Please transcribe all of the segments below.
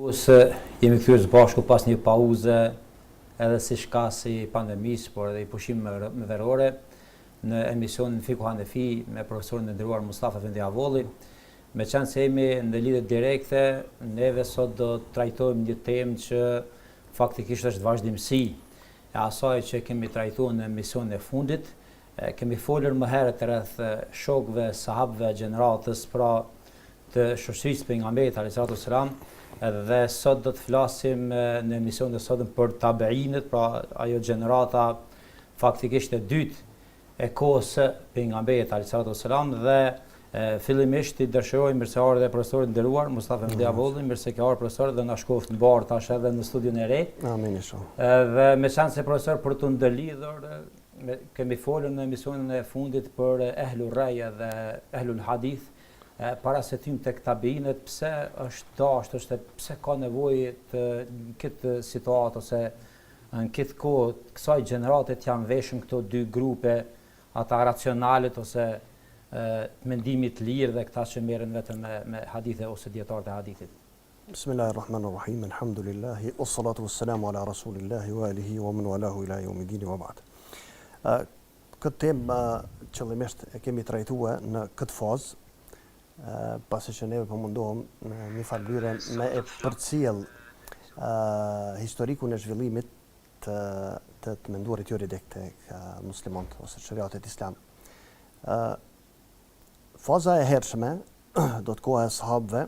Se jemi kthyer së bashku pas një pauze edhe si shkasi i pandemisë, por edhe i pushimeve verore në emisionin Fiku Hanefi me profesorin e nderuar Mustafa Efendi Avolli. Meqense se jemi në lidhje direkte, neve sot do të trajtojmë një temë që faktikisht është vazhdimsi e asaj që kemi trajtuar në emisionin e fundit. Kemi folur më herët rreth shokëve, sahabëve, gjeneratës, pra të shoqërisë pejgamberit alayhis salam. Dhe sot do të flasim në emisionin e sotëm për tabeinët, pra ajo gjenerata faktikisht e dytë e kohës së pejgamberit alayhis salam dhe fillimisht i dëshiroj mirëseardhje dhe profesorit nderuar Mustafa Efendi Avolli, mirëse ke ardhur profesor dhe na shkoft në bar tash edhe në studion e re. Amin inshallah. Dhe meqense profesor për të ndërlidhur kemi folur në emisionin e fundit për Ehlul Ray dhe Ehlul Hadith. Para se tym tek tabeinët, pse është dashur, pse ka nevojë të këtë situatë ose në këtë kohë kësaj gjenerate të janë veshën këto dy grupe, ata racionalet ose mendimit lirë dhe këta që merren vetëm me hadithe ose dietarët e hadithit. Bismillahirrahmanirrahim. Alhamdulillahi wassalatu wassalamu ala rasulillahi wa alihi wa man walahu ila yawmiddin wa ba'd. Këtë temë qëllimisht e kemi trajtuar në këtë fazë, pasi që neve përmundohem një farë me e përcjell historikun e zhvillimit të menduarit juridik tek muslimanët ose shariatit islam. Faza e hershme do të koha e sahabëve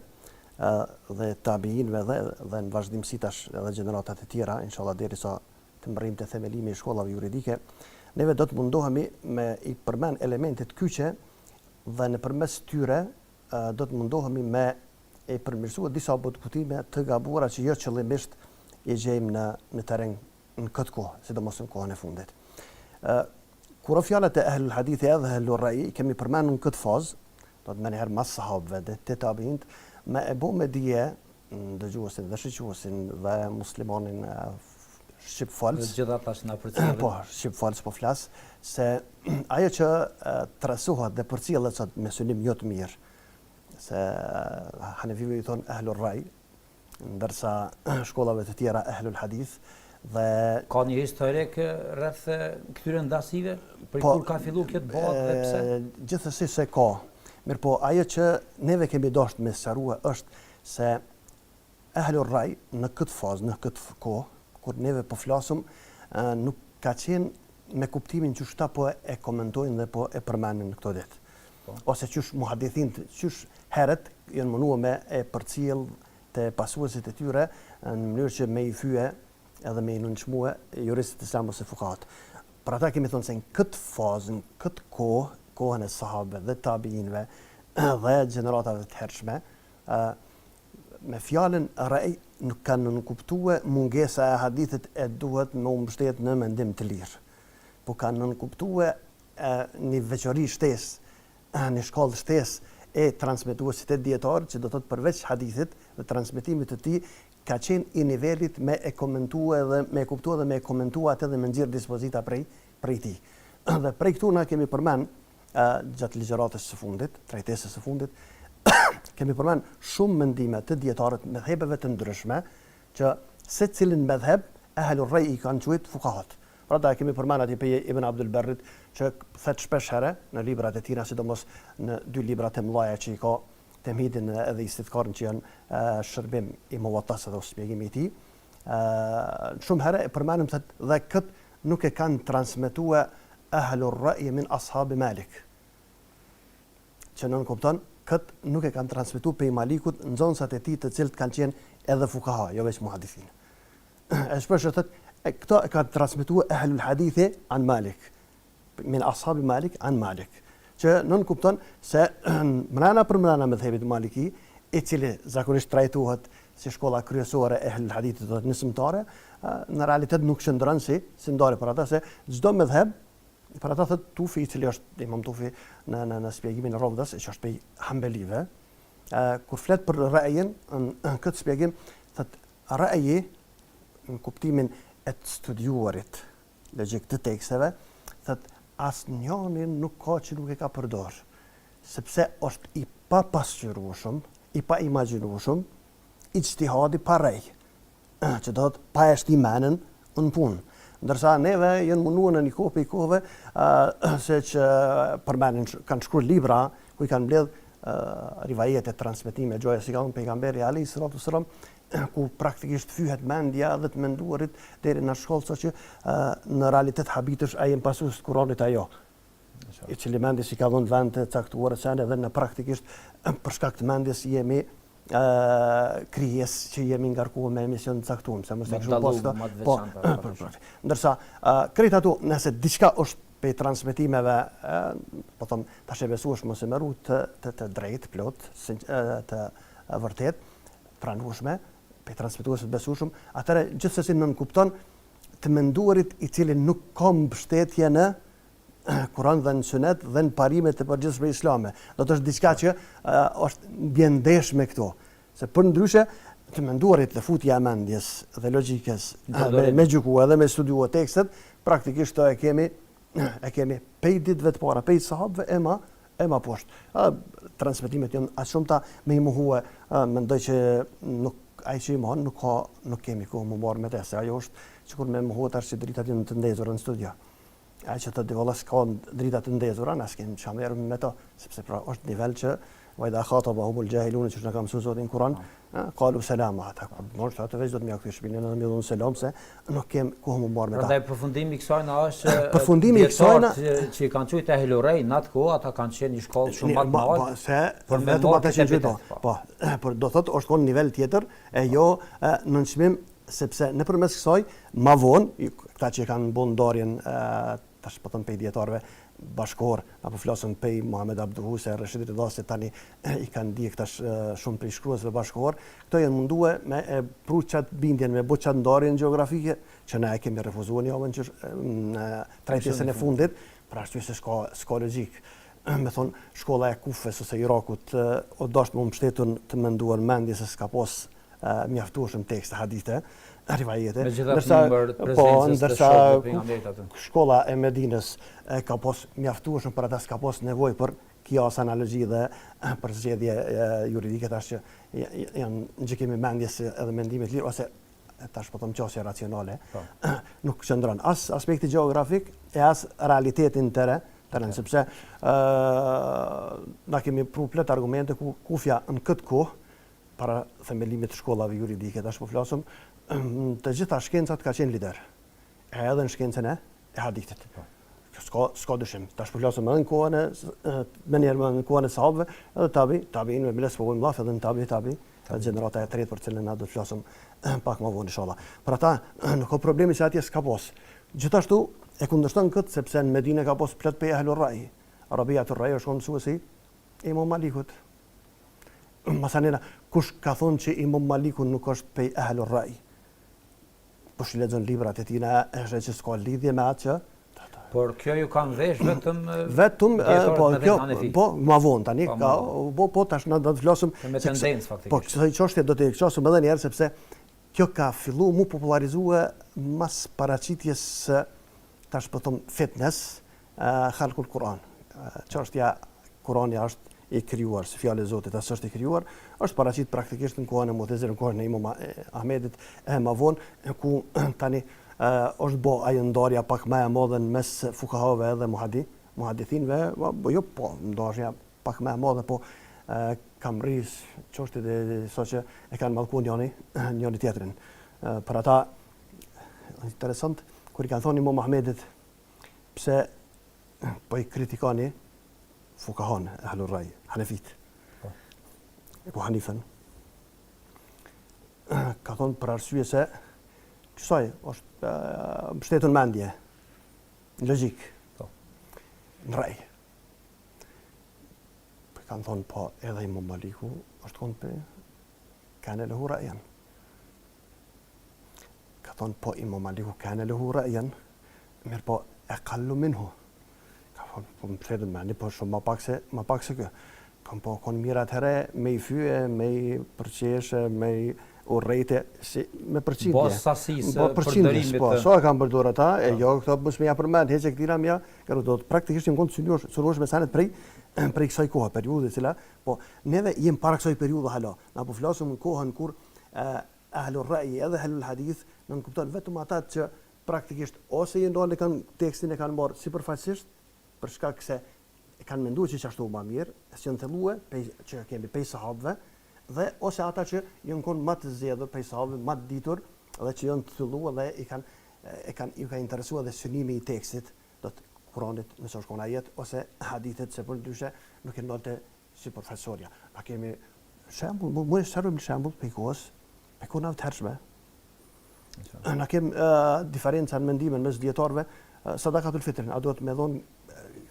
dhe tabiinëve dhe në vazhdimsi tash edhe gjeneratat e tjera, inshallah derisa të mbërrim të themelimi i shkollave juridike, neve do të mundohemi me i përmend elementet kyçe dhe nëpërmes tyre do të mundohemi me e përmirësua disa botkutime të gabuara që jo qëllimisht i gjejmë në terren në këtë kohë, sidomos në kohën e fundit. Kur fjalët e Ehlul Hadith edhe Ehlul Ray kemi përmendur në këtë fazë, do të më herë mas sahabëve dhe të tabiinët, me e bë me dije dëgjuesin dhe shiqëuesin dhe muslimanin shqipfalës. Gjithata që na përcjellin. Po, shqipfalës po flas se ajo që trasohet dhe përcjellet sot me synim jo të mirë, se Hanefive i thonë Ehlul Ray, ndërsa shkollave të tjera Ehlul Hadith. Dhe ka një historik rreth këtyre ndasive? Për kur ka filluar këtë botë dhe pse? Gjithsesi se ka. Mirë po, ajo që neve kemi dashur me sqarua është se Ehlul Ray në këtë fazë, në këtë kohë, kur neve po flasum, nuk ka qenë me kuptimin që shta po e komentojnë dhe po e përmenin në këto ditë. Ose qysh muhadithin, qysh herët janë munduar me e përcjell të pasuesit e tyre në mënyrë që me i fyë edhe me i nënçmue juristët islam ose fuqahat. Për ata kemi thonë se në këtë fazë, në këtë kohë, kohën e sahabëve dhe tabiinëve dhe gjeneratave të hershme, me fjalën Ray nuk kanë nënkuptuar mungesa e hadithit e duhet me u mbështet në mendim të lirë. Po kanë nënkuptuar një veçori shtesë, një shkallë shtesë e transmetuesit e dietarë që do të thotë përveç hadithit dhe transmetimit të tij ka qenë i nivelit me e komentua dhe me e kuptua dhe me e komentua atë dhe me nxjerr dispozita prej tij. Dhe prej këtu na kemi përmend gjatë ligjëratës së fundit, trajtesës së fundit, kemi përmend shumë mendime të dietarët me dhëbeve të ndryshme që secilin medheb Ehlul Ray i kanë quajtur fuqahat. Pra da kemi përmend aty pe Ibn Abdul Barrit që thet shpesh herë në librat e tij, sidomos në dy librat e mëdha që i ka Temhidin edhe Istidkarën që janë shërbim i Muwattas dhe shpjegimi i tij. Shumë herë e përmendëm se dhe këtë nuk e kanë transmetuar Ehlul Ray min ashabi Malik. Që nën kupton, këtë nuk e kanë transmetuar pe Malikut nxënësat e tij të cilët kanë qenë edhe fuqaha, jo vetëm muhadithin. Shpesh thotë këto e kanë transmetuar Ehlul Hadithi an Malik, min ashabi Malik an Malik. Që nën kupton se mrena për mrena me dhebit Maliki, i cili zakonisht trajtohet si shkolla kryesore e Ehlul Hadithit dhe nisëmtare, në realitet nuk shëndron si ndarje për ata, se çdo medhheb për ata thotë Tufi, i cili është Imam Tufi në shpjegimin e Rovdës, që është pej Hambelive, kur flet për Ra'yin në këtë shpjegim, thotë Ra'yi në kuptimin e të studiuarit logjik të teksteve, thotë asnjëri nuk ka që nuk e ka përdor, sepse është i papasqyrueshëm, i paimagjinueshëm ijtihadi pa rej, që do të pa e shti menën në punë. Ndërsa neve jenë munduar në një kohë për i kohëve se që për menin kanë shkruar libra ku i kanë mbledh rivajete, transmetime, gjoja si ka unë pejgamberi Ali sallallahu alaihi wasallam, ku praktikisht fyhet mendja dhe të menduarit deri në shkollë, sa që në realitet habitesh ai në pasues të Kuranit ajo. I cili mendjes i ka dhënë vend të caktuar se edhe në praktikisht për shkak të mendjes jemi krijes që jemi ngarkuar me emision të caktuar, se mos e kështu posta. Ndërsa krejt ato, nëse diçka është pe transmetimeve, po them tash e besuesh mos e merru të drejtë, plot, të vërtet, pranueshme, pe transmetues të besueshëm, atëherë gjithsesi nën kupton të menduarit i cili nuk ka mbështetje në Kur'an dhe në Sunet dhe në parimet e përgjithshme islame. Do të është diçka që është bjen ndesh me këto. Se për ndryshe të menduarit dhe futja e mendjes dhe logjikës me gjykuar dhe me studiuar tekstet, praktikisht e kemi pej ditëve të para, pej sahabëve e ma poshtë. Transmetimet janë aq shumëta me i mohue, mendoj që ai që i mohon nuk kemi kohë më marrë me te, se ajo është sikur me mohuar tash që dritat janë të ndezura në studio. Ai që të divallas ka dritat të ndezura, na s'kem çamer me to, sepse pra është nivel që وإذا خاطبهم الجاهلون që na ka mësuar Zoti në Kur'an, qalu salama, ata mos ato veç do të më kthy shpinën edhe më dhon selam se nuk kem kohë më marr me ta. Prandaj përfundimi i kësaj na është përfundimi i kësaj që kanë thujtë Helorei në atë kohë, ata kanë qenë një shkollë shumë më të madhe. Se për vetëm ata që gjithë. Po, por do thotë është një nivel tjetër e jo në çmim, sepse nëpërmes kësaj ma vonë këta që kanë bën ndarjen tash po them pe dietarëve bashkor, apo flasën pej Muhamet Abduhu se Rashid Ridha se tani i kanë di këtash shumë prej shkruesve bashkor, këto janë munduar me pru çat bindjen me çat ndarjen gjeografike që ne e kemi refuzuar javën që në trajtesën e fundit, për arsye se s'ka logjik. Me thon shkolla e Kufës ose Irakut o dashur më mbështetur të menduar mendje se s'ka pas mjaftueshëm tekste hadithe, rivajete. Ndërsa shkolla e Medinës ka pas mjaftueshëm për ata s'ka pas nevojë për kias, analogji dhe për zgjedhje juridike, tash që janë gjykimi mendjes edhe mendimet lirë ose tash po them qasje racionale. Nuk qëndron as aspekti gjeografik e as realitetin tërë, sepse na kemi plot argumente ku kufja në këtë kohë para themelimit të shkollave juridike, tash po flasëm, të gjitha shkencat ka qenë lider. Edhe në shkencën e hadithit. S'ka dyshim. Tash po flasëm edhe në kohën në kohën e sahabëve, edhe tabiin me biles po vojmë laf edhe në tabi, gjenerata e tretë për cilën na do të flasëm pak më vonë inshallah. Për ata nuk ka problemi se atje s'ka pas. Gjithashtu e kundërshton këtë sepse në Medinë ka pas plot pe Ahlur Rai. Rabiatur Rai është mësuesi i Imam Malikut. Masanena, kush ka thonë që Imam Maliku nuk është pej Ahlur Rai? Po shi lexon librat e tina, është që s'ka lidhje me atë që. Por kjo ju kanë vesh vetëm po ma vonë tani po tash na do të flasim me tendencë faktikisht. Po kësaj çështje do të flasim edhe një herë sepse kjo ka filluar mu popularizue mas paraqitjes tash po them fitness khalqul Kur'an. Çështja Kur'ani është i krijuar, si fjala e Zotit as është i krijuar, është paraqit praktikisht në kohën e Mu'tazilës, në kohën e Imam Ahmedit ma vonë, ku tani është bë ajo ndarja pak më e madhe mes fukahave edhe muhadithinëve, jo po, ndarja pak më e madhe, po kam rris çështjet e që e kanë mallkuar njëri tjetrin. Për ata interesant kur i kanë thonë Imam Ahmedit pse po i kritikoni fukahon Ahlur Rai, Hanefit. Ebu Hanifen. Ka thonë për arsye se kësaj është mbështetur mendje, në logjik, në rai. Kanë thonë po edhe Imam Maliku është konë për kane lehu ra'jan. Ka thonë po Imam Maliku kane lehu ra'jan, mirë po e kallu minhu. Po më përshtetën me një, po shumë ma pak se kjo. Kam po konë mirat herë me i fyë, me i përqeshe, me i urrejte, me përqindje. Bos sasisë përdërimit. Po, so e kam përdur ata, e jo, këto mësë me ja përmend, heqe këtira mja, kërë do të praktikisht në konë të sunuosh me sanet prej kësaj kohë, periudhe cila, po neve jem para kësaj periudhe hala. Na po flasëm në kohën kur ahlur ra'i edhe ahlul hadith në kupton vetëm ata që praktikisht ose i ndonë kanë tekstin e kanë marrë sipërfaqësisht për shkak se e kanë menduar që ashtu më mirë, se janë thelluar që kemi pej sahabëve dhe ose ata që janë kon më të zgjedhur pej sahabëve, më të ditur dhe që janë të thelluar dhe ju ka interesuar dhe synimi i tekstit do të Kuranit nëse shkon ajet ose hadithet se për ndryshe nuk e ndonte sipërfaqësoria. Na kemi shembull, më shërojmë shembull për kohën të hershme. Na kem diferenca në mendimin mes dietarëve, sadakatul fitr, a duhet me dhon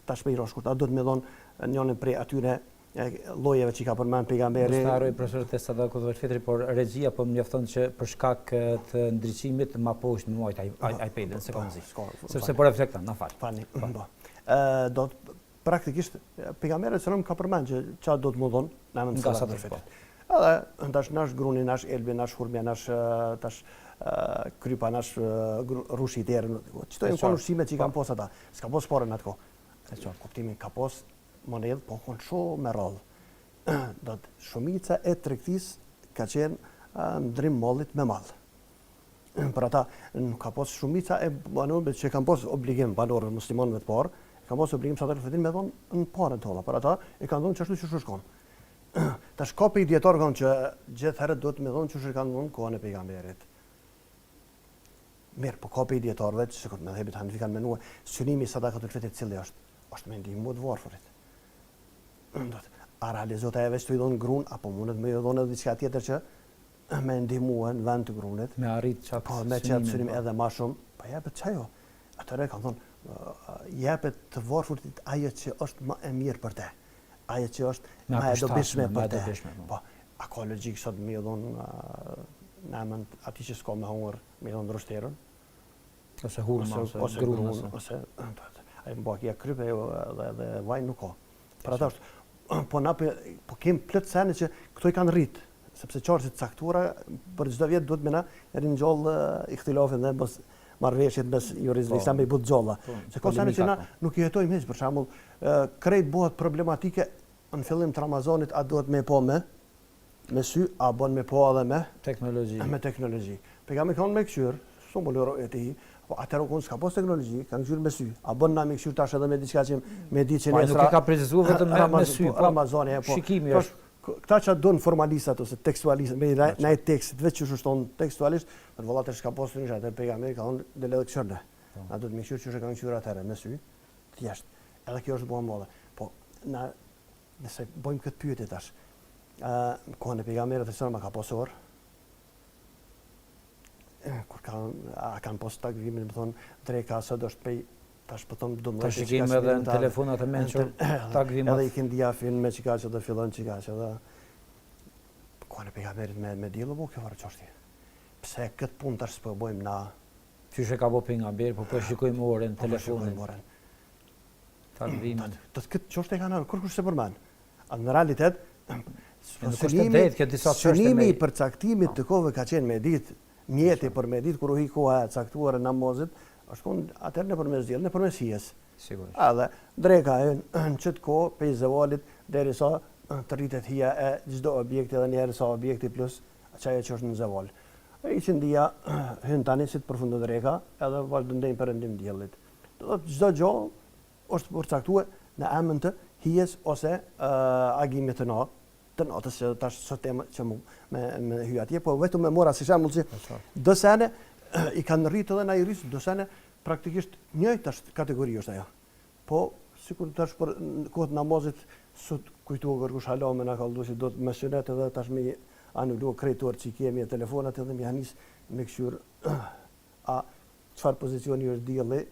tash me shkurt, a duhet me dhon njërin prej atyre llojeve që ka përmend pejgamberi. Mos harroj profesor te sadakatul fitr, por regjia po mjafton që për shkak të ndriçimit ma poshtë më mojt iPad-in se konzi. Sepse po reflekton, na fal. Fani. Do praktikisht pejgamberi sallallahu ka përmend që çfarë do të më dhon në emër të sadakatul fitr. Edhe tash nash gruni, nash elbi, nash hurmja, nash tash krypa, nash rushi i derën. Çto janë kon ushqimet që kanë pas ata. S'ka pas parë në atë kohë. Kuptimin ka pas monedhë, po kon shumë me radhë. Do të shumica e tregtisë ka qenë ndrim mallit me mall. Për ata nuk ka pas shumica e banorëve që kanë pas obligim banorëve muslimanëve të parë, kanë pas obligim sadakatul fitr me dhon në parën tolla. Për ata e kanë dhënë çashtu që shkon. Tash ka pe dietar kanë që gjithë herët duhet me dhon çu kanë dhënë kohën e pejgamberit. Mirë, po ka pe dietarëve që sekond me dhëbit hanë kanë menuar synimi i sadakatul fitr cili është me ndihmë të varfërit. A realizohet ajo vetë i dhon grun apo mundet me i dhon edhe diçka tjetër që me ndihmuar në vend të grunit. Me arrit çat. Po me çat synim edhe më shumë. Po jepet çajo. Atëre kanë thonë jepet të varfërit ajo që është më e mirë për te. Ajo që është më e dobishme për te. Po, a ka logjik sot me i dhon namën atij që s'ka me hungur, me i dhon roshterën. Ose hurma ose grun ose ai mbakia krype dhe vaj nuk ka. Për ata është po kem plot sene që këto i kanë rrit, sepse çarçet caktuara për çdo vjet duhet me na ringjall ihtilafin dhe mos marrëveshjet mes juristëve sa me but xholla. Se ka sene që na nuk i jetojmë hiç, për shembull, krejt bëhet problematike në fillim të Ramazanit, a duhet me po me sy, a bën me po edhe me teknologji. Me teknologji. Pejgamberi kanë me këshyr, sombull e tij. Po atëherë kur s'ka pas teknologji, kanë ngjyrë me sy. A bën na me këshyr tash edhe me diçka që me ditë që nesër. Po nuk ka precizuar vetëm me sy, po Ramazani po. Shikimi është. Këta që don formalistat ose tekstualistat, me na tekstit vetë që shton tekstualisht, për vëllatë s'ka pas ndryshë, atë pejgamberi ka thonë dhe ledhë këshërne. Na do të me këshyr që kanë ngjyrë atëherë me sy, thjesht. Edhe kjo është bua madhe. Po na nëse bëjmë këtë pyetje tash. Kohën e pejgamberit sallallahu alajhi wasallam ka pasur kur kanë pas takvimin, më thonë, dreka sot është pej tash po them do më tash kemi edhe në telefonat e mençur takvimat. Edhe i kanë dia filme që ka që do fillon që ka që edhe kohën e pejgamberit me diello po kjo varë çështje. Pse këtë punë tash s'po bëjmë na? Qysh e ka bëu pejgamberi, po shikojmë orën, telefonin. Takvimin. Do të këtë çështje kanë kurkush se përmend. Në realitet synimi i përcaktimit të kohëve ka qenë me ditë mjeti për me ditë kur u hi koha e caktuar e namazit, është konë atër në përmes djelë, në përmes hijes. Sigurisht. Edhe dreka e në qëtë kohë, pej zevalit, deri sa të rritet hija e gjdo objekti dhe njerë sa objekti plus qaje që është në zeval. I që ndia hynë tani si të përfundu dreka edhe vazhdojnë për rendim djelit. Gjdo gjohë është përcaktuar në emën të hijes ose agimit të natë. Të natës që tash sot tema që me hyj atje, po vetëm me mora si shembull që do sene i kanë rritë edhe na i rrisë, do sene praktikisht njëjtë është kategori është ajo. Po sikur tash për kohët namazit sot kujtuar kërkush hala me na kallëdu si do të me synet edhe tash me anulu krejtuar që kemi e telefonat edhe me hanis me këshyr a çfarë pozicioni është dielli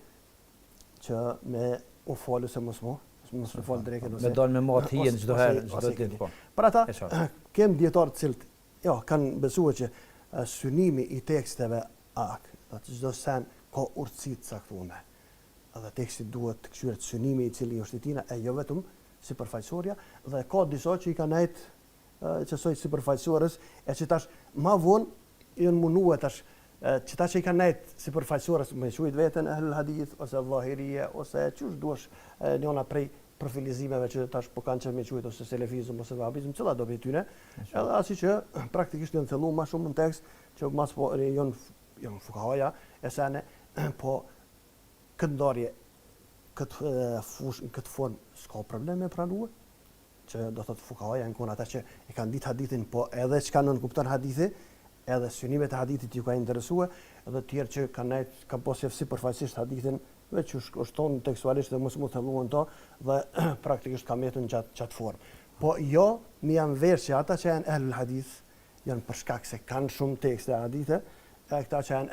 që me u falë se mos mos me fal drejkën ose me dal me mat hijen çdo herë, çdo ditë po. Për ata kem dietar të cilët kanë besuar që synimi i teksteve do të çdo sen ka urtësi të caktuar. Edhe teksti duhet të këshyret synimi i cili është i tina e jo vetëm sipërfaqësorja dhe ka disa që i kanë nejt qësoj sipërfaqësorës e që tash ma vonë janë munduar tash që ta që i kanë nejt sipërfaqësorës me quajt veten ahlul hadith ose dhahirije ose çush duash njëna prej profilizimeve që tash po kanë që me quajtur ose selefizëm ose vahabizëm, cila do bëj tyne, edhe asi që praktikisht janë thelluar më shumë në tekst që mas po janë fukahaja e sene, po këtë ndarje, këtë formë s'ka problem me pranuar, që do thotë fukahaja janë kon ata që e kanë ditë hadithin, po edhe çka nën kupton hadithi, edhe synimet e hadithit ju ka interesuar, edhe të tjerë që kanë posë sipërfaqësisht hadithin, veç që shton tekstualisht dhe mos mu thelluan to dhe praktikisht ka metën qatë formë. Po jo, mi janë verë që ata që janë ehlul hadith, janë për shkak se kanë shumë tekste hadithe, e këta që janë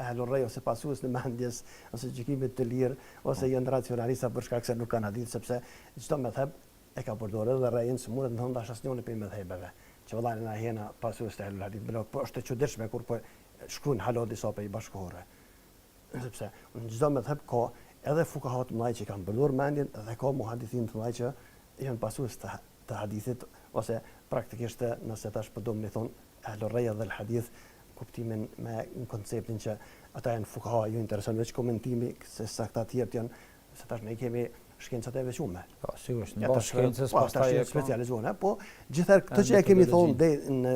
ehlul rej ose pasues në mendjes, ose gjykimit të lirë, ose janë racionalista për shkak se nuk kanë hadith, sepse çdo medheb e ka përdorur edhe rejin se mundet në thonë dash asnjëri për medhebeve, që vëllai na jena pasues të ehlul hadith, po është e çuditshme kur po shkruajnë halo disa për i bashkëkohore. Sepse në çdo medheb ka edhe fukahat të mëdhej që kanë përdorur mendjen dhe ka muhadithin të mëdhej që janë pasues të hadithit ose praktikisht nëse tash po do më thon ehlul rej dhe el hadith kuptimin me konceptin që ata janë fukaha, ju intereson veç komentimi se sa këta tjerë janë se tash ne kemi shkencat e veçuara. Po sigurisht, në bazë shkencës pastaj e specializuar, po gjithherë këtë që e kemi thonë në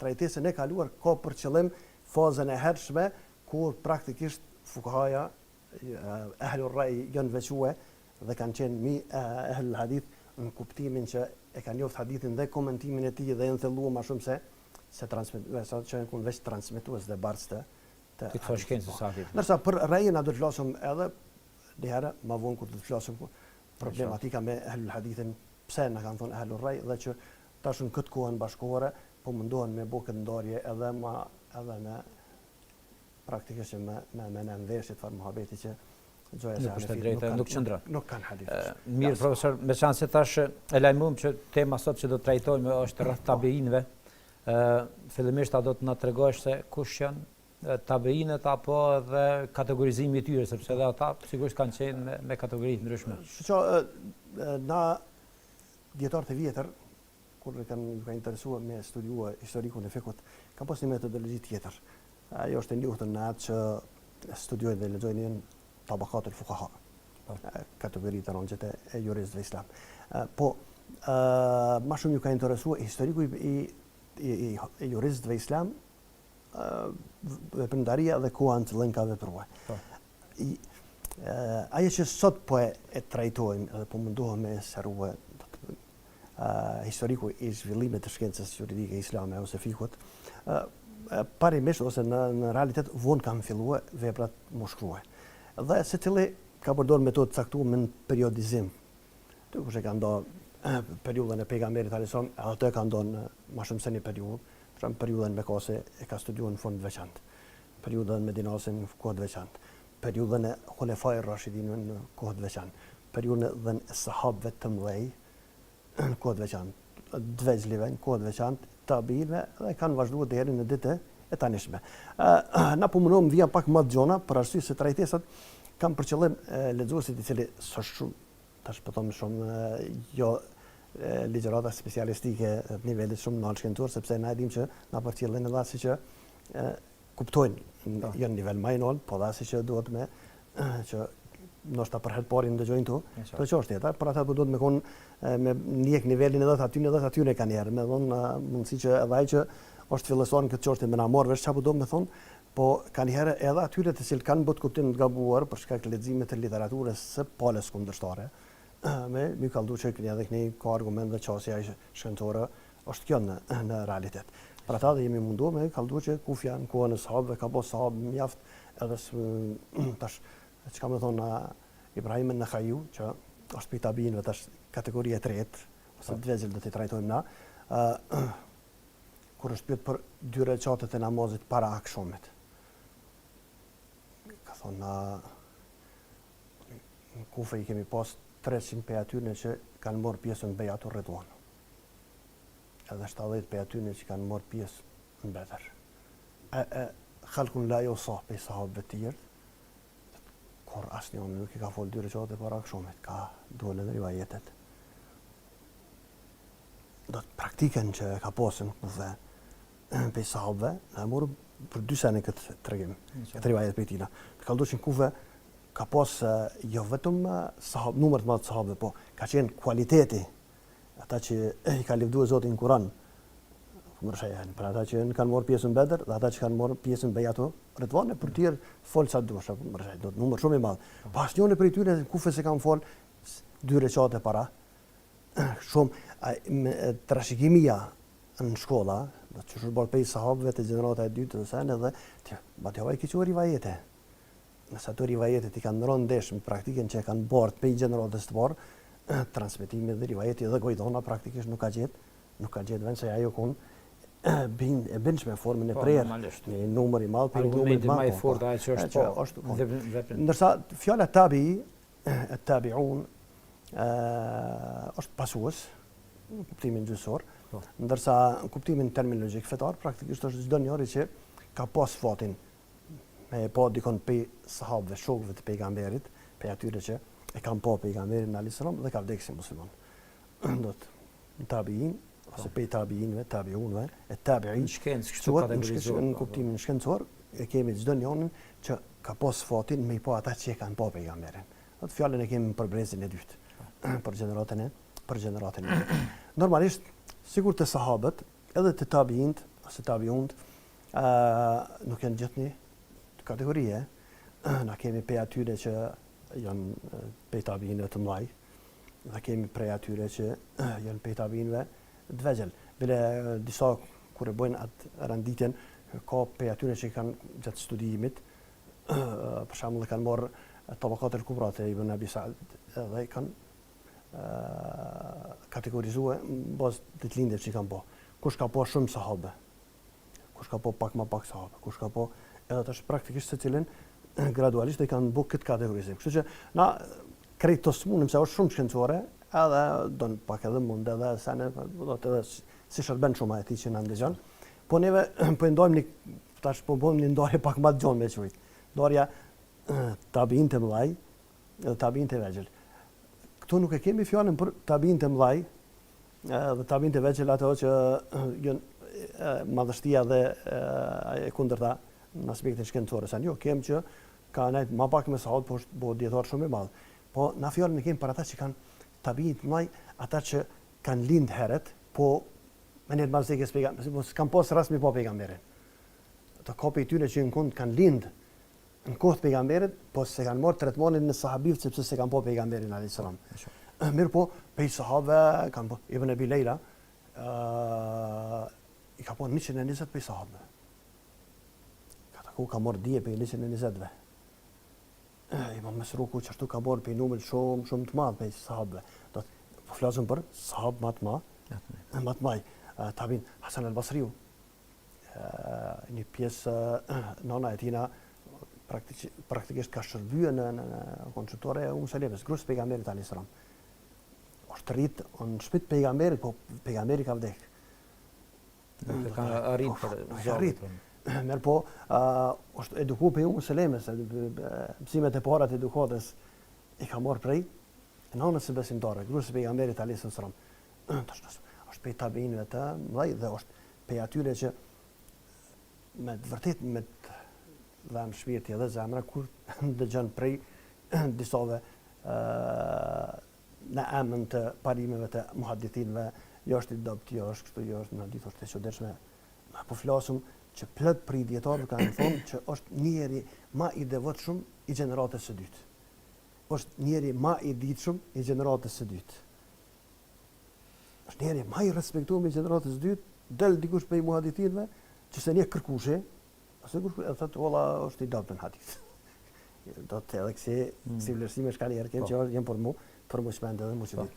trajtesën e kaluar ka për qëllim fazën e hershme kur praktikisht fukahaja ehlul rej janë veçue dhe kanë qenë mi ehlul hadith në kuptimin që e kanë njoft hadithin dhe komentimin e tij dhe janë thelluar më shumë se transmetues, që janë veç transmetues dhe barës të shkencës së hadithit. Ndërsa për rejin na do të flasim edhe një herë më vonë kur do të flasim problematika me ehlul hadithin, pse na kanë thonë ehlul rej dhe që tash në këtë kohën bashkëkohore po mundohen me bë këtë ndarje edhe me praktikisht me në ndeshje të farë muhabeti që gjoja se nuk qëndron. Nuk kanë hadith. Mirë, profesor, me çanse tash e lajmërum që tema sot që do të trajtojmë është rreth tabeinëve. Fillimisht do të na tregosh se kush janë tabeinët apo edhe kategorizimi i tyre, sepse edhe ata sigurisht kanë qenë me kategori të ndryshme. Na dietarët e vjetër kur kanë interesuar me studiuar historikun e fikut, kanë pas një metodologji tjetër. Ajo është e njohur në atë që studiojnë dhe lexojnë në tabakatul fuqaha, kategoritë të rëndësishme e juristëve islam. Po më shumë ju ka interesuar historiku i juristëve islam, veprimtaria dhe koha në cilën ka vepruar. Ajo që sot po e trajtojmë dhe po mundohem me sqaruar historiku i zhvillimit të shkencës juridike islame ose fikut, parimisht ose në realitet vonë kanë filluar veprat më shkruaj. Dhe secili ka përdorur metodë caktuar me periodizim. Të kush e ka ndonë periudhën e pejgamberit alaihissalam, ato e ka ndonë më shumë se një periudhë, për periudhën Mekase e ka studiuar në fund të veçantë, periudhën Medinasen në kohë të veçantë, periudhën e Khulefai Rashidin në kohë të veçantë, periudhën e sahabëve të mëdhej në kohë të veçantë, dvezlive në kohë të veçantë, tabiinëve dhe kanë vazhduar deri në ditët e tanishme. Na po mundohem vija pak më gjona për arsye se trajtesat kanë për qëllim lexuesit i cili s'është shumë tash po them shumë jo ligjërata specialistike në nivelit shumë të shkentuar, sepse na e dim që na përcjellin edhe si që kuptojnë janë nivel më i lartë, po dha si që duhet me që ndoshta për herë parë ndëgjojnë tu, për çështje ata, por ata duhet me kon me ndjek nivelin edhe aty ne kanë erë, me vonë mundësi që edhe ai që është fillesor në këtë çështje me na marr vesh çapo do të thon, po kanë herë edhe atyre të cilët kanë bot kuptim të gabuar për shkak të leximit të literaturës së palës kundërshtare. Mi ka duhet që edhe këni ka argument dhe qasja shkëntore është kjo në realitet. Për ata dhe jemi mundu me kaldu që kufja në kohën e sahabëve ka po sahabë mjaft edhe tash që ka me thonë Ibrahim an-Nakhai, që është për tabiinëve tash kategoria e tretë, ose dvezil do t'i trajtojmë na, kur është pyet për 2 rekatet e namazit para akşamit. Ka thonë në Kufe i kemi pas 300 për atyre që kanë morë pjesën në Bejatur Ridwan. Edhe 70 për atyre që kanë morë pjesë në Bedër. Khalkun la jo sa për sahabëve të tjerë, kur asnjë nuk i ka folë 2 rekate para akşamit, ka dole në rivajetet. Do të praktikën që ka posën dhe për sahabëve, në morë për 2 sene këtë tregim, këtë rivajet për tina. Ka ndoshë në Kufe, ka pas jo vetëm numër të madh të sahabëve, po ka qenë kualiteti, ata që i ka lëvduar Zoti në Kur'an. Për ata që kanë marrë pjesën Bedër dhe ata që kanë marrë pjesën Bejato Ridvan, për tjerë fol sa duash, do të numër shumë i madh. Pas njëri prej tyre kufe se kanë fol 2 recate para. Shumë trashëgimia në shkolla, do të thosh bërë pej sahabëve të gjenerata e dytë dhe sen edhe batjava i keqë rivajete. Nëse ato rivajete i kanë rënë ndesh në praktikën që kanë bërë pej gjeneratës të parë, transmetimi dhe rivajeti dhe gojdona praktikisht nuk ka gjetë vend se ajo kon e bindshme formën e prerë, me numër i madh, argumenti më i fortë ai që është veprim. Ndërsa fjala tabi'un është pasues në kuptimin gjysor, ndërsa në kuptimin terminologjik fetar praktikisht është çdo njeri që ka pas fatin me pa dikon pe sahabëve, shokëve të pejgamberit, pe atyre që e kanë pa pejgamberin alayhis salam dhe ka vdekur si musliman. Do të tabi'in ose pe tabi'inëve, tabi'unëve, e tabi'in në kuptimin shkencor e kemi çdo njërin që ka pas fatin me pa ata që e kanë pa pejgamberin. Atë fjalën e kemi për brezin e dytë, për gjeneratën e dytë. Normalisht, sikur të sahabët, edhe të tabi'int ose tabi'unt nuk janë gjithë kategorie. Na kemi pe atyre që janë pe tabi'inëve të mëdhaj, dhe kemi prej atyre që janë pe tabi'inëve të vegjël. Bile disa kur e bojnë atë renditjen, ka pe atyre që kanë gjatë studimit, për shembull kanë marrë Tabaqat al-Kubra të Ibn Abi Sa'd dhe kanë kategorizuar bazë të lindjes që kanë bë. Kush ka pa shumë sahabe, kush ka pa pak më pak sahabe, kush ka pa edhe tash praktikisht secilin gradualisht e kanë bë këtë kategorizim. Kështu që na krejt të smunëm se është shumë shkencore, edhe don pak edhe mund edhe sene do të edhe si shërben shumë atij që na ndëgjon. Po neve po ndojmë tash po bëjmë një ndarje pak më të gjon me çujt. Ndarja tabiin të mëdhaj dhe tabiin të vegjël. Këtu nuk e kemi fjalën për tabiin të mëdhaj dhe tabiin të vegjël ato që janë madhështia dhe e kundërta në aspektin shkencor. Jo, kem që ka nejt më pak me sahabët, po është dietar shumë i madh. Po na fjalën e kemi për ata që kanë tabiin të mëdhaj, ata që kanë lind herët, po me një mazekës pejgamberit, po s'kan pas rast me pa pejgamberin. Ato kopë tyre që në kund kanë lind në kohë të pejgamberit, po se kanë marrë tretmanin në sahabivë sepse se kanë pa pejgamberin alayhis salam. Mirë po, pej sahabëve kanë pa Ibn Abi Lejla, i ka pa 120 pej sahabëve. Ka marrë dije pej 120-ve. Imam Mesruku që ashtu ka marrë pej numër shumë të madh pej sahabëve. Do po flasim për sahabë më të madh. Tabin Hasan al-Basriu, një pjesë nana e tina praktikisht ka shërbyer në konsultore e Salemës, grus pejgamberit alayhis salam. Është rrit në shtëpi të pejgamberit, po pejgamberi ka vdekur. Ka arrit. Mirë po, është edukuar pe Salemës, mësimet e para të edukatës i ka marrë prej nënës së besimtare, grus pejgamberit alayhis salam. Është pe tabiinëve të mëdhej dhe është pe atyre që me të vërtet me dhe në shpirti edhe zemra kur dëgjon prej disave në emën të parimeve të muhadithinëve, jo është i dopt, jo është kështu, jo është në ditë është e çuditshme. Po flasum që plot prej dietarëve kanë thonë që është njeri më i devotshëm i gjeneratës së dytë. Është njeri më i ditshëm i gjeneratës së dytë. Është njeri më i respektuar i gjeneratës së dytë, del dikush prej muhadithinëve që se një kërkushe, ose kërkushe, e thotë, ola është i dopt në hadith. Do të edhe kësi vlerësime shka njerë kemë që jenë për mu shpende dhe mu që ditë.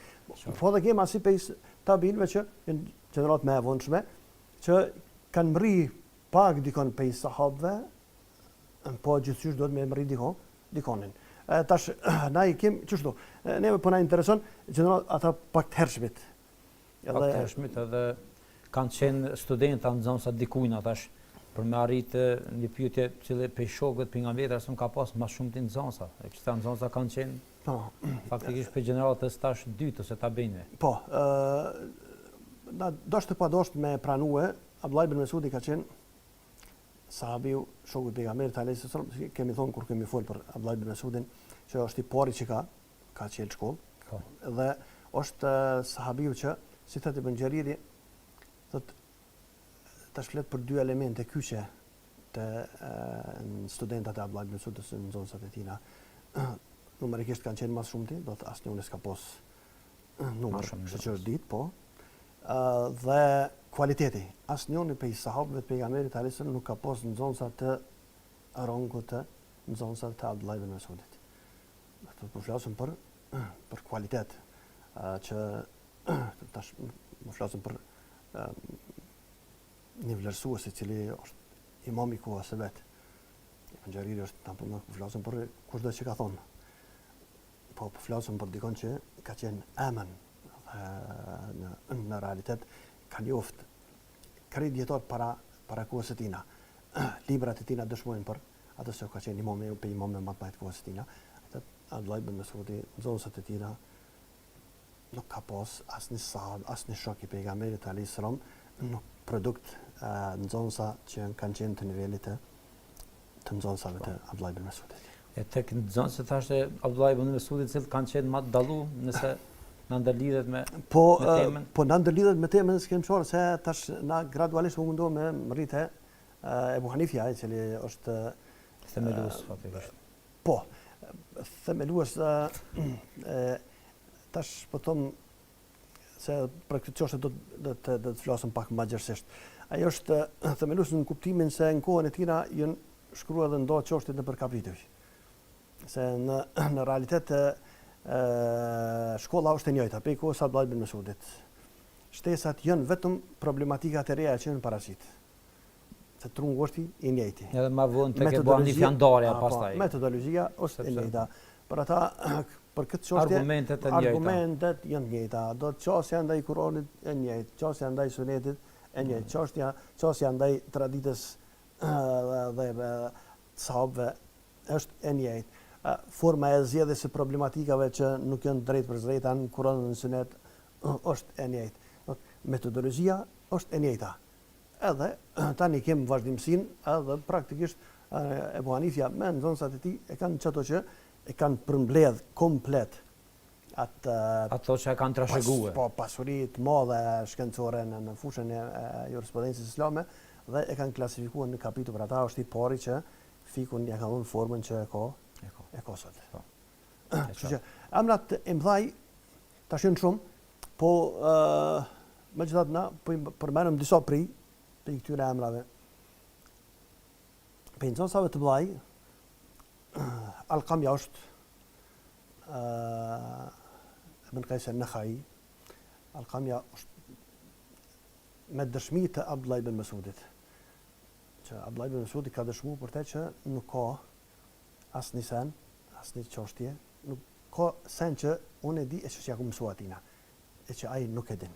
Po dhe kemë asi pejs tabiinëve që jenë gjenerat me e vonshme, që kanë mri pak dikon pejs sahabëve, po gjithësysh do të me mri dikonin. Tash, na i kemë, qështu, neve po na intereson, gjenerat ata pak të hershmit. Pak të hershmit edhe kanë qenë studenta në zonësat dikujnë atash për me arritë një pyetje që pej shokëve pejgamberit asun ka pas më shumë të nxënësa. E këta nxënësa kanë qenë faktikisht për gjeneratës tash dytë ose tabinëve. Po, na dashtë pa dashtë me pranue, Abdullah ibn Mesudi ka qenë sahabiu, shoku i pejgamberit alayhis salam, kemi thonë kur kemi folur për Abdullah ibn Mas'udin, që është i pari që ka qenë shkollë, dhe është sahabiu që, si thotë Ibn Xheriri, thotë tash flet për dy elemente kyçe të studentat e Abdullah ibn Mas'udit në zonat e tina. Numerikisht kanë qenë më shumëti, do të asnjëri s'ka pas numër shoqërdit, po. Dhe kualiteti. Asnjëri prej sahabëve të pejgamberit alayhis salam nuk ka pas në zonsa të rangut të nxënësave të Abdullah ibn Mas'udit. Ato po flasim për kualitet, që tash më flasim për një vlerësues i cili është imam i kohës së vet. Ibn Xheriri është tamam po flasim për kushdo që ka thonë. Po flasim për dikon që ka qenë amen në realitet ka njoft krejt dietar para kohës së tina. Librat e tina dëshmojnë për atë se ka qenë imam më të madh kohës së tina. Abdullah ibn Mas'udi nxënësat e tina nuk ka pas asnjë sahab, asnjë shok i pejgamberit alayhis salam, nuk produkt nxënësa që kanë qenë të nivelit të nxënësave të Abdullah ibn Mas'udit. E tek nxënësit thashë Abdullah ibn Mas'udit që kanë qenë më të dallu nëse na ndërlidhet me temën. Po na ndërlidhet me temën s'kem çfarë se tash na gradualisht u mundohem me rritë Ebu Hanifja, i cili është themelues fatikisht. Po, themelues tash po them se për këtë çështje do të flasim pak më gjerësisht. Ajo është themelues në kuptimin se në kohën e tina janë shkruar edhe ndo çështjet nëpër kapituj. Se në realitet shkolla është e njëjta, pe kohës Abdullah ibn Mas'udit. Shtesat janë vetëm problematikat e reja që janë paraqitë. Se trungu është i njëjti. Edhe më vonë tek e bën një fjandarja pastaj. Metodologjia është e njëjta. Për ata për këtë çështje argumentet janë të njëjta. Do të çështja ndaj Kuranit e njëjtë, çështja ndaj Sunetit e njëjtë, çështja ndaj traditës dhe sahabëve është e njëjtë. Forma e zgjedhjes së problematikave që nuk janë drejt për drejta në Kur'an dhe në Sunet është e njëjtë. Metodologjia është e njëjta. Edhe tani kemi vazhdimsinë, edhe praktikisht Ebu Hanifja me nxënësat e tij e kanë çato që e kanë përmbledh komplet ato që kanë trashëguar. Po pasuritë madhe shkencore në fushën e jurisprudencës islame dhe e kanë klasifikuar në kapitull për ata është i pari që fikun ja ka dhënë formën që e ka sot. Kështu që emrat e mëdhaj tash janë shumë, po megjithatë na po përmendëm disa prej këtyre emrave. Për nxënësave të mëdhaj, Alqamja është Ibn Qais an-Nakhai. Alqamja është me dëshmi të Abdullah ibn Mas'udit. Që Abdullah ibn Mas'udi ka dëshmuar për të që nuk ka asnjë sen, asnjë çështje, nuk ka sen që unë e di e që ja ku mësua atina, e që ai nuk e din.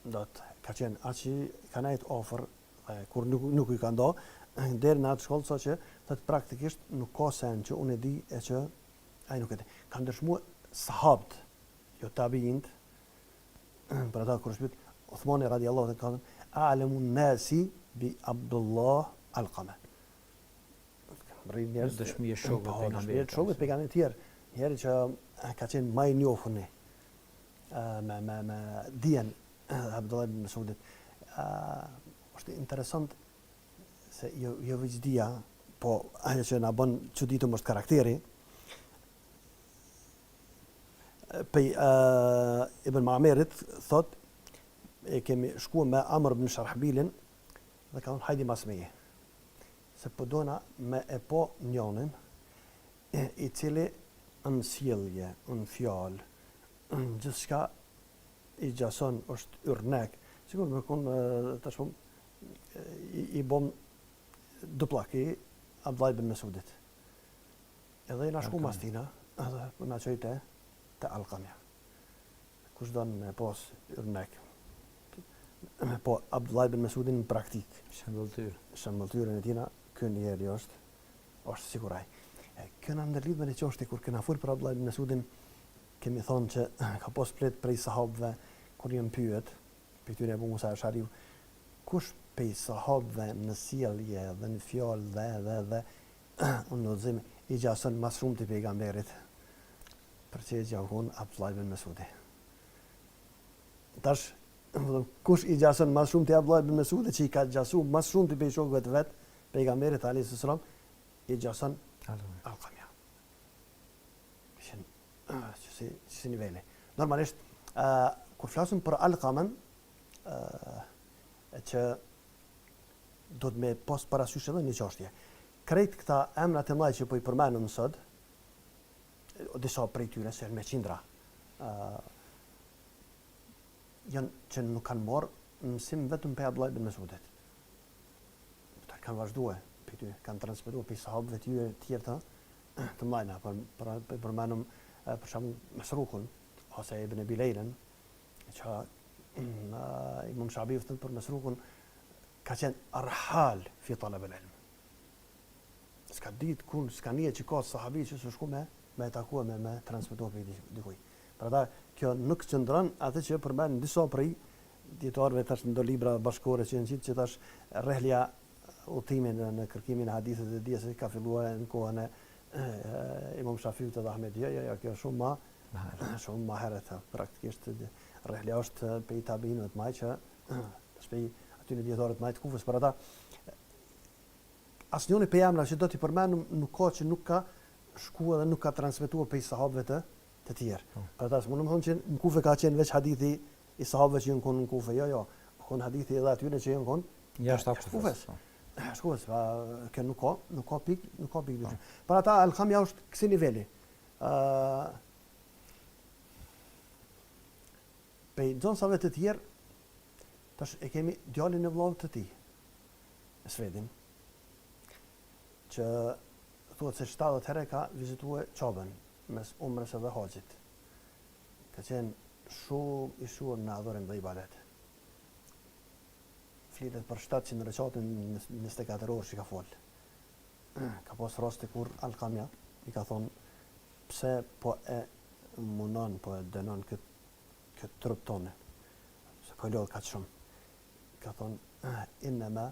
Do të ka qenë aqi ka nejt ofër, kur nuk i ka ndo, deri në atë shkollë, so që thëtë praktikisht nuk ka sen që unë e di e që ai nuk e di. Kanë dëshmuar sahabët, jo tabiint, për ata kur shpyt, Uthmani radiallahu anhu ka thënë, a'lamun nasi bi Abdullah Alqama. Dëshmi e shokëve pejgamberit. Shokëve pejgamberit tjerë, njerë që ka qenë më i njohur me dijen Abdullah ibn Mas'udit. Është interesant se jo vëzdia, po ajo që na bën çuditëm është karakteri. Pej Ibn Ma'merit thot e kemi shkuar me Amr ibn Sharhbilin dhe ka thonë hajdi mas meje. Se po dona me e po njonin i cili në sjellje, në fjalë, gjithçka i gjason është yrnek. Sigur me konë të shumë i bom duplaki Abdullah ibn Mas'udit. Edhe i na shku mas tina, edhe na qojte të Alqamja. Kush don me pos yrnek. Po Abdullah ibn Mas'udin në praktik. Shëmbëltyrën e tina, ky njeri është siguraj. Kjo na ndërlidh me një çështje kur kena fol për Abdullah ibn Mas'udin, kemi thonë që ka pas plet prej sahabëve kur janë pyet, për këtyre Abu Musa Ashariu, kush pej sahabëve në sjellje dhe në fjalë dhe unë do të them i gjason më shumë të pejgamberit. Për që gjakon Abdullah ibn Mesudi. Tash kush i gjason më shumë të Abdullah ibn Mesudi që i ka gjasu më shumë të pejshokëve të vet, pejgamberit alayhis salam, i gjason Alqamia. Si niveli. Normalisht kur flasim për Alqamen që do të me pas parasysh edhe një çështje. Krejt këta emrat e mëdha që po i përmendëm sot, disa prej tyre se janë me qindra, janë që nuk kanë marrë mësim vetëm pe Abdullah ibn Mesudit. Ata kanë vazhduar, kanë transmetuar pe sahabëve të tjerë të mëdha, përmendëm për shembull Masrukun ose Ibn Abi Lejlen, që Imam Shabi thot për Masrukun ka qenë arhal fi talab al-ilm. S'ka ditë kun, s'ka një që ka sahabi që s'u shku me takua me transmetuar për dikuj. Për ata kjo nuk qëndron atë që përmend disa prej dietarëve tash në libra bashkëore që janë që tash rrehlia udhimin në kërkimin e hadithit të dijes ka filluar në kohën e Imam Shafiut dhe Ahmed. Ja, kjo shumë më herët praktikisht rrehlia është pe tabiinëve të mëdha që shpej aty në dietarët më të Kufës, për ata asnjëri pe emra që do t'i përmendëm nuk ka shkuar dhe nuk ka transmetuar pe sahabëve të tjerë. Për ata s'mund të thonë që në Kufë ka qenë veç hadithi i sahabëve që janë në Kufë, jo, kon hadithi edhe aty që janë jashtë Kufës. Shkues, kjo nuk ka pikë. Për ata Alqamia është kësi niveli. Pe nxënësave të tjerë, tash e kemi djalin e vllavit të tij, Svedin, që thuhet se 70 herë ka vizituar Çabën mes umrës dhe haxhit. Ka qenë shumë i shur në adhurim dhe ibadet. Flitet për 700 recate në 24 orë që ka fol. Ka pas raste kur Alqamia i ka thonë pse po e munon, po e dënon këtë trup tonë. Se ka lodh kaq shumë. Ka thonë inma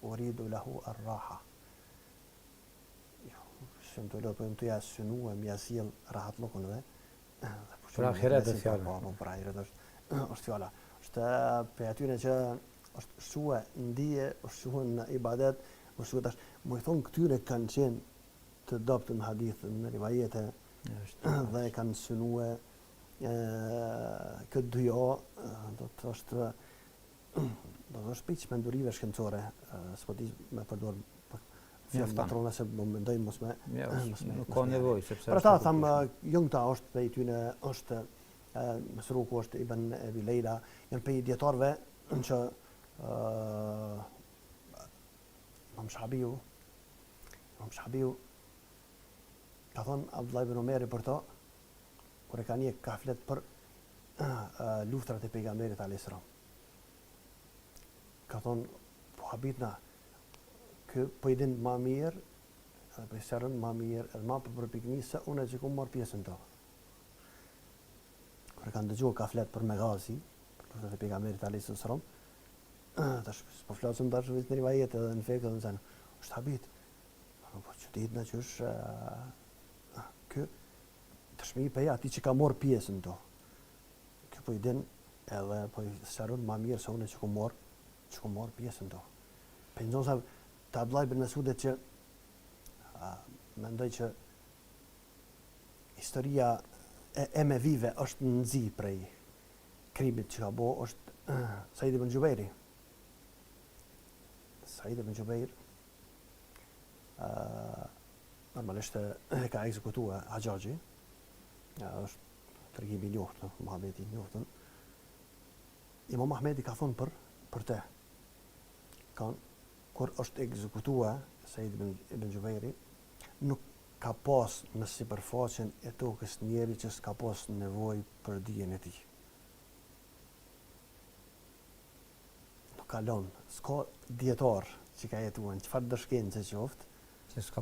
uridu lahu ar-raha. Shumë të lodh po të ja synuar mi asil rahat lokun dhe për ahiret e fjala. Po për ahiret është fjala. Është pe atyre që është shue ndije, është shue në ibadet, është shue tash. Më i thonë këtyre kanë qenë të dobët në hadith, në rivajete, dhe kanë synue këtë dujo, do të është piq mendurive shkencore, s'po di me përdor fjalë patrona se më mendoj mos me nuk ka nevojë sepse për ata thamë jongta është prej tyne është Masruku është Ibn Abi Lejla, janë prej dietarëve që Imam Shabiu ka thonë Abdullah ibn Omeri për to, kur e ka një ka flet për luftrat e pejgamberit alayhis salam. Ka thonë, po habitna, kë po i din ma mirë, edhe po i serën ma mirë, edhe ma për pikni se unë që ku marr pjesën to. Kur e ka ndëgjuar ka flet për Meghazi, për luftrat e pejgamberit alayhis salam, tash po flasëm tash në rivajet edhe në fekë edhe në zanë. Është habit. Po çuditna që është kë tashmi pe ati që ka marr pjesën to. Kë po i din edhe po i serën ma mirë se unë që ku marr pjesën to. Penzosa të Abdullah ibn Mesudit që mendoj që historia e me vive është nëzi prej krimit që ka bo, është Said ibn Jubairi. Said ibn Jubair normalisht e ka ekzekutuar Haxhaxhi. Është tregimi i njohur, Muhamedi i njohur. Imam Ahmedi ka thonë për te. Kur është ekzekutuar Said ibn Jubairi, nuk ka pas në sipërfaqen e tokës njeri që s'ka pas nevojë për dijen e tij. Nuk ka lënë, s'ka dietar që ka jetuar, çfarë do shkencë qoftë, që s'ka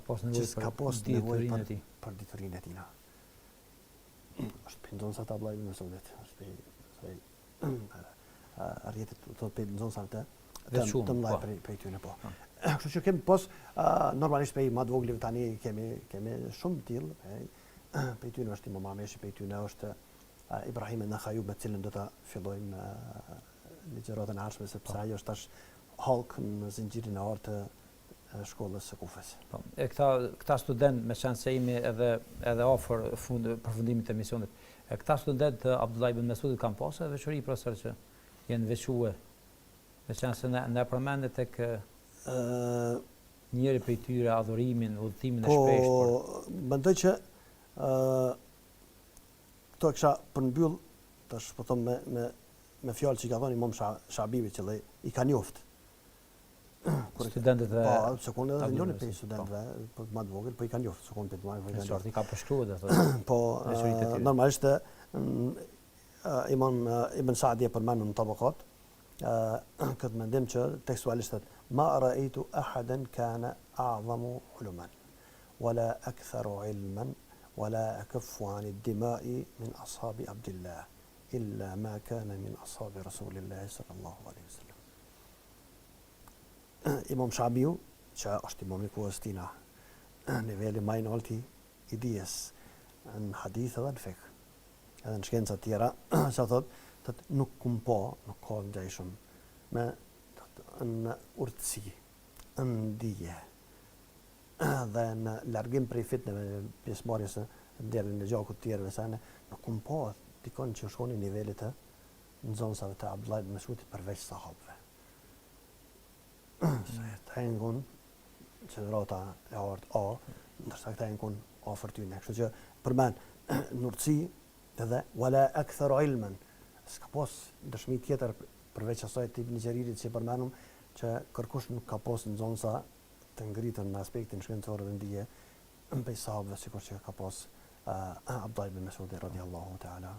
pas nevojë për diturinë e tij. Është pendon sa tabla ibn Mesudit, është arjetet të pendon sa të të mëdha prej tyre po. Kështu që kemi normalisht prej më të voglëve tani kemi shumë të tillë. Prej tyre është Imam Ameshi, prej tyre është Ibrahim an-Nakhai, me cilën do ta fillojmë ligjëratën e ardhshme sepse ajo është tash halk në zinxhirin e artë të shkollës së Kufës. Po, e këta student me shans se jemi edhe afër përfundimit të emisionit. E këta student të Abdullah ibn Mesudit kanë pasur veçori profesor që janë veçuar. Me shans se na përmendet tek njëri prej tyre adhurimin, udhëtimin e shpeshtë. Po, mendoj që këto kisha përmbyll tash po them me fjalë që ka thënë Imam Shabibi që i ka njoft. Studentët e po, sekondë edhe njëri prej studentëve, po më të vogël, po i ka njoft, sekondë të marrë, po i ka njoft. I ka përshkruar do thotë. Po, normalisht Imam Ibn Saadi e përmend në Tabaqat, këtë mendim që tekstualisht ma ra'aytu ahadan kana a'zamu uluman wala aktharu ilman wala akaffu 'an ad-dima'i min ashabi Abdillah illa ma kana min ashabi Rasulillah sallallahu alaihi wasallam. Imam Shabiu, që është imam i kohës tina, niveli më i lartë i dijes në hadith edhe në fiqh, edhe në shkenca të tjera, sa thotë nuk ka ngjajshëm me në urtësi, në dije dhe në largim prej fitneve pjesëmarrjes deri në gjakut të tjerëve sa nuk dikon që shkon në nivelet të nxënësave të Abdullah ibn Mesudit përveç sahabëve. Këta e ngun qedrata e art A, ndërsa këta e ngun afër tyne. Kështu që përmend në urtësi edhe wala aktharu ilman. S'ka pas dëshmi tjetër përveç asaj të Ibn Xheririt që përmendëm që kërkush nuk ka pas nxënësa të ngritën në aspektin shkencor dhe ndije prej sahabëve sikur që ka pas Abdullah ibn Mesudi radhiyallahu ta'ala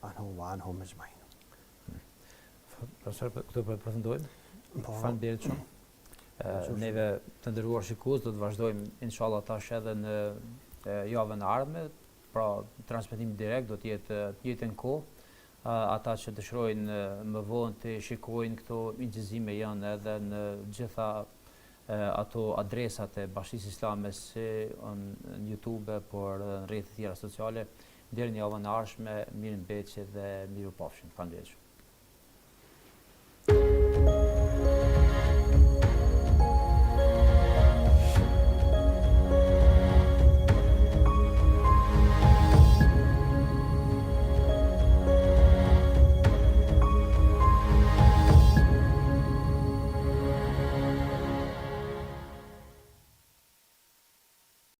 anhu wa anhum ajma'in. Profesor, këtu përfundojmë. Po. Faleminderit shumë. Neve të nderuar shikues do të vazhdojmë inshallah tash edhe në javën e ardhme, pra transmetimi direkt do të jetë të njëjtën kohë. Ata që dëshirojnë më vonë të shikojnë këto injizime janë edhe në gjitha ato adresat e Bashkisë Islame si në YouTube, por në rrjetet tjera sociale. Deri në javën e ardhshme, mirëmbëjtje dhe mirupafshim. Faleminderit.